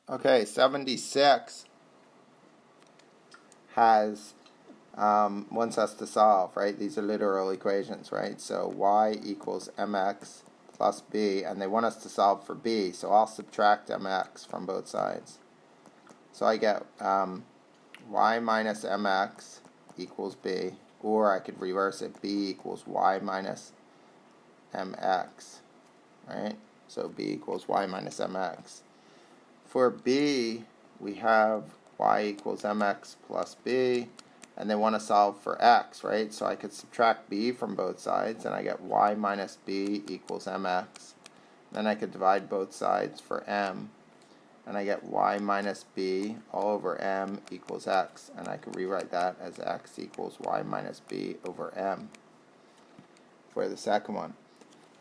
Okay, 76 has wants us to solve, right? These are literal equations, right? So y equals mx plus b, and they want us to solve for b, so I'll subtract mx from both sides. So I get y minus mx equals b, or I could reverse it, b equals y minus mx, right? So b equals y minus mx. For b, we have y equals mx plus b, and they want to solve for x, right? So I could subtract b from both sides, and I get y minus b equals mx. Then I could divide both sides for m, and I get y minus b all over m equals x, and I could rewrite that as x equals y minus b over m for the second one.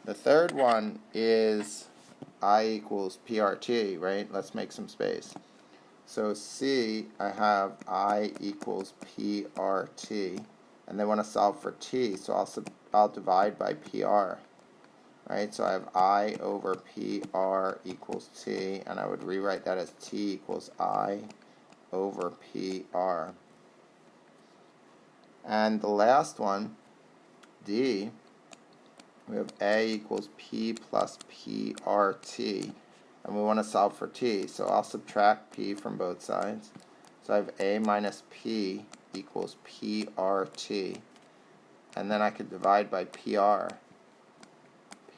The third one is I equals PRT, right? Let's make some space. So C, I have I equals PRT, and they want to solve for T, so I'll divide by PR, right? So I have I over PR equals T, and I would rewrite that as T equals I over PR. And the last one, D, we have A equals P plus PRT, and we want to solve for T, so I'll subtract P from both sides. So I have A minus P equals PRT, and then I could divide by PR,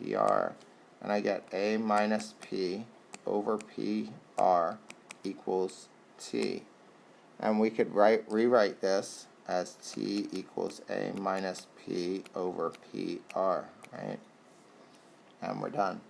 and I get A minus P over PR equals T. And we could rewrite this as T equals A minus P over PR, right? And we're done.